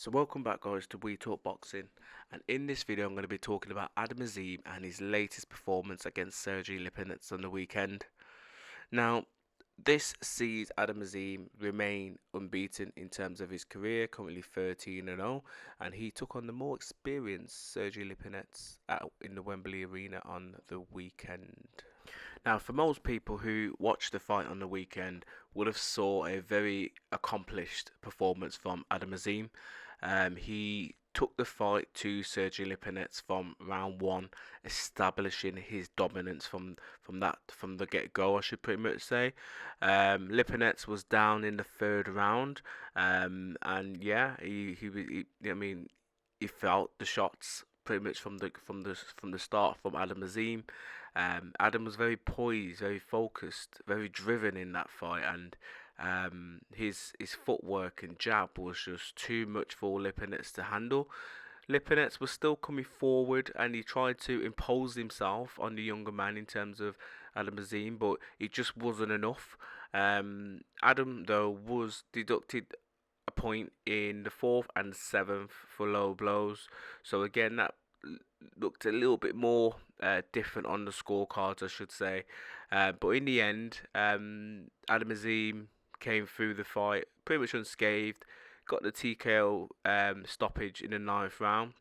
So welcome back guys to We Talk Boxing, and in this video I'm going to be talking about Adam Azim and his latest performance against Sergey Lipinets on the weekend. Now, this sees Adam Azim remain unbeaten in terms of his career, currently 13-0, and he took on the more experienced Sergey Lipinets in the Wembley Arena on the weekend. Now, for most people who watched the fight on the weekend, would have saw a very accomplished performance from Adam Azim. He took the fight to Sergey Lipinets from round one, establishing his dominance from the get go. I should pretty much say. Lipinets was down in the third round, and yeah, I mean, he felt the shots pretty much from the start from Adam Azim. Adam was very poised, very focused, very driven in that fight, and his footwork and jab was just too much for Lipinets to handle. Lipinets was still coming forward, and he tried to impose himself on the younger man in terms of Adam Azim, but it just wasn't enough. Adam though was deducted a point in the fourth and seventh for low blows. So again, that looked a little bit more different on the scorecards, I should say. But in the end, Adam Azim came through the fight pretty much unscathed. Got the TKO stoppage in the ninth round.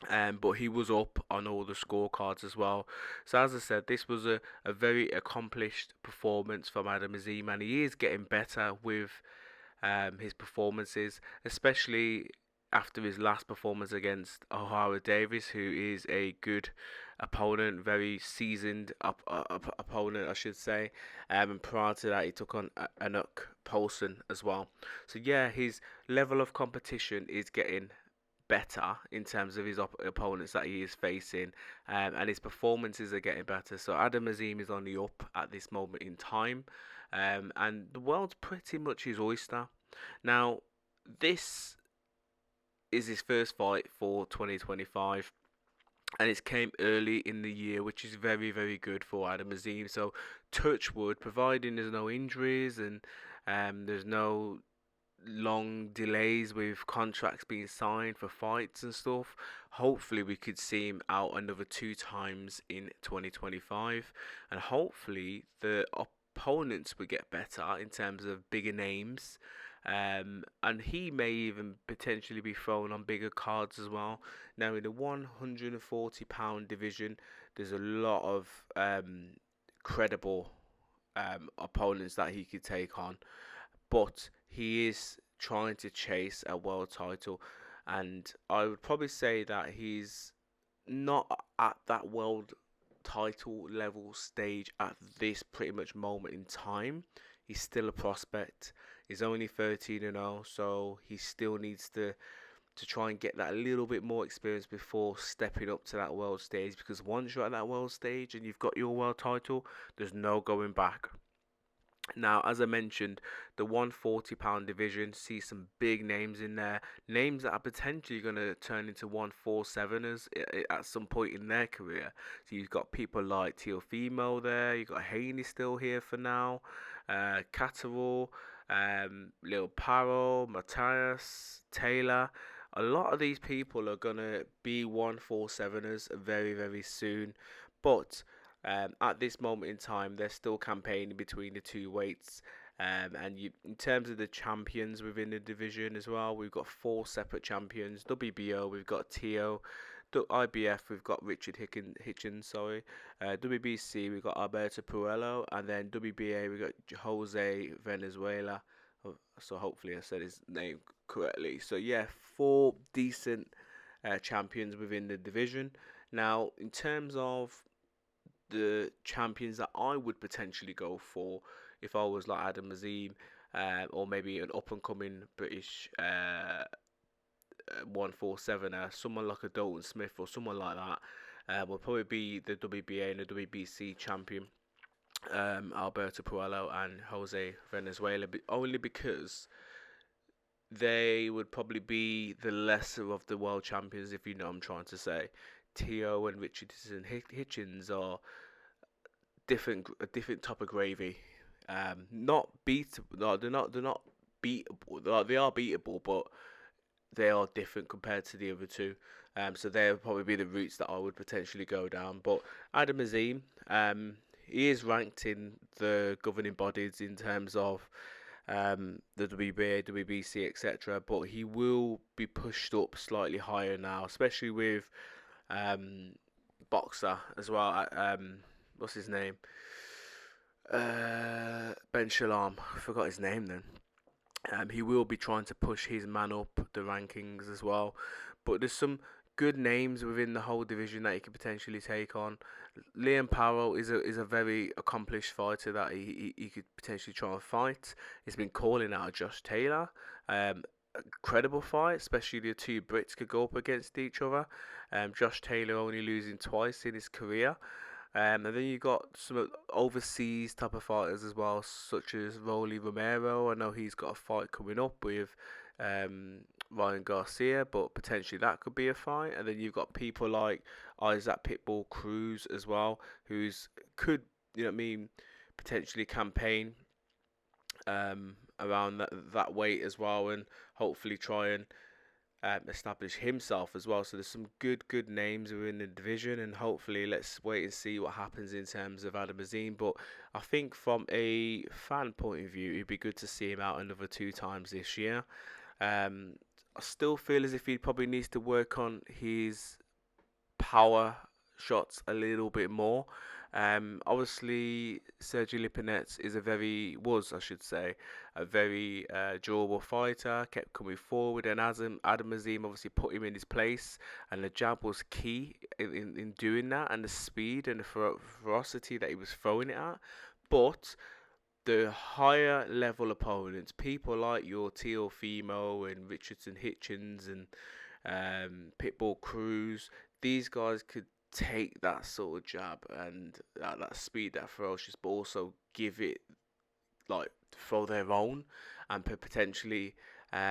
But he was up on all the scorecards as well. So as I said, this was a very accomplished performance from Adam Azim, and he is getting better with his performances, especially after his last performance against O'Hara Davis, who is a good opponent, very seasoned opponent, I should say. And prior to that, he took on Anuk Poulsen as well. So yeah, his level of competition is getting better in terms of his opponents that he is facing, and his performances are getting better. So Adam Azim is on the up at this moment in time, and the world's pretty much his oyster. Now, this is his first fight for 2025, and it came early in the year, which is very, very good for Adam Azim. So, touch wood, providing there's no injuries and there's no long delays with contracts being signed for fights and stuff. Hopefully, we could see him out another two times in 2025, and hopefully, the opponents will get better in terms of bigger names. And he may even potentially be thrown on bigger cards as well. Now, in the 140-pound division, there's a lot of credible opponents that he could take on, but he is trying to chase a world title, and I would probably say that he's not at that world title level stage at this pretty much moment in time. He's still a prospect. He's only 13-0, so he still needs to try and get that little bit more experience before stepping up to that world stage, because once you're at that world stage and you've got your world title, there's no going back. Now, as I mentioned, the 140-pound division sees some big names in there, names that are potentially going to turn into 147ers at some point in their career. So you've got people like Teofimo there, you've got Haney still here for now, Catterall, Lil Paro, Matthias, Taylor. A lot of these people are going to be 147ers very, very soon, but at this moment in time, they're still campaigning between the two weights. And in terms of the champions within the division as well, we've got four separate champions. WBO, we've got Tio. IBF, we've got Richard Hitchens, sorry. WBC, we've got Alberto Puello. And then WBA, we've got Jose Venezuela. So hopefully I said his name correctly. So yeah, four decent champions within the division. Now, in terms of the champions that I would potentially go for if I was like Adam Azim, or maybe an up and coming British 147, someone like a Dalton Smith or someone like that, would probably be the WBA and the WBC champion, Alberto Puello and Jose Venezuela, only because they would probably be the lesser of the world champions, if you know what I'm trying to say. Tio and Richardson Hitchens are a different type of gravy. Not beat. No, they're not beatable. They are beatable, but they are different compared to the other two. So they would probably be the routes that I would potentially go down. But Adam Azim, he is ranked in the governing bodies in terms of the WBA, WBC, etc. But he will be pushed up slightly higher now, especially with um, boxer as well. What's his name? Ben Shalom. I forgot his name then. He will be trying to push his man up the rankings as well. But there's some good names within the whole division that he could potentially take on. Liam Powell is a very accomplished fighter that he could potentially try and fight. He's been calling out Josh Taylor. A credible fight, especially the two Brits could go up against each other. Josh Taylor only losing twice in his career. And then you got some overseas type of fighters as well, such as Rolly Romero. I know he's got a fight coming up with Ryan Garcia, but potentially that could be a fight. And then you've got people like Isaac Pitbull Cruz as well, who's could, you know what I mean, potentially campaign around that weight as well, and hopefully try and establish himself as well. So there's some good names within the division, and hopefully let's wait and see what happens in terms of Adam Azim. But I think from a fan point of view, it'd be good to see him out another 2 times this year. I still feel as if he probably needs to work on his power shots a little bit more. Obviously, Sergey Lipinets was, I should say, a very durable fighter, kept coming forward, and Adam Azim obviously put him in his place, and the jab was key in doing that, and the speed and the ferocity that he was throwing it at. But the higher level opponents, people like your Teofimo and Richardson Hitchens and Pitbull Cruz, these guys could take that sort of jab and that speed, that ferocious, but also give it like throw their own and potentially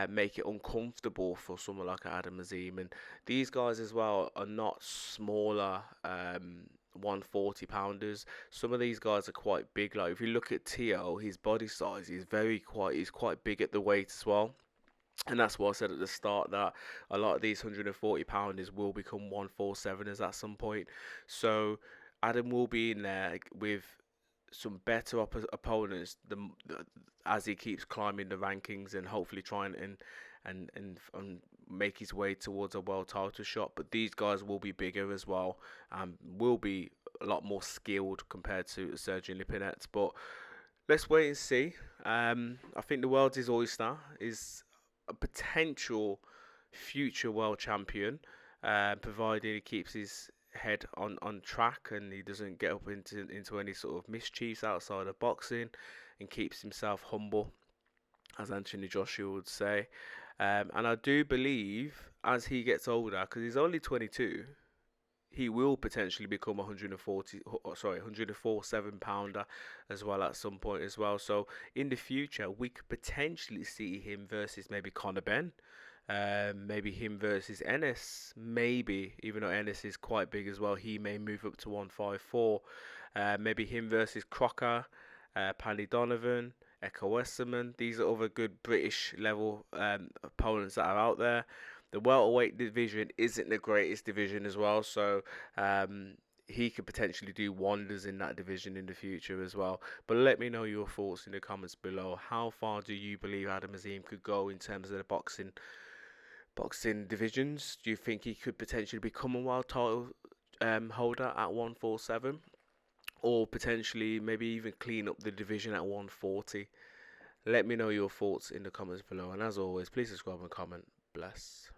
make it uncomfortable for someone like Adam Azim. And these guys as well are not smaller 140 pounders. Some of these guys are quite big. Like if you look at Teo, his body size is he's quite big at the weight as well. And that's what I said at the start, that a lot of these 140 pounders will become 147ers at some point. So Adam will be in there with some better opponents as he keeps climbing the rankings and hopefully trying and make his way towards a world title shot. But these guys will be bigger as well, and will be a lot more skilled compared to Sergio Lipinets. But let's wait and see. I think the world's his oyster, is a potential future world champion, provided he keeps his head on track and he doesn't get up into any sort of mischiefs outside of boxing, and keeps himself humble, as Anthony Joshua would say. And I do believe as he gets older, because he's only 22, he will potentially become 147 pounder as well at some point as well. So in the future, we could potentially see him versus maybe Conor Benn, maybe him versus Ennis, maybe, even though Ennis is quite big as well, he may move up to 154. Maybe him versus Crocker, Paddy Donovan, Echo Westerman. These are other good British level opponents that are out there. The welterweight division isn't the greatest division as well, so he could potentially do wonders in that division in the future as well. But let me know your thoughts in the comments below. How far do you believe Adam Azim could go in terms of the boxing divisions? Do you think he could potentially become a world title holder at 147? Or potentially maybe even clean up the division at 140? Let me know your thoughts in the comments below. And as always, please subscribe and comment. Bless.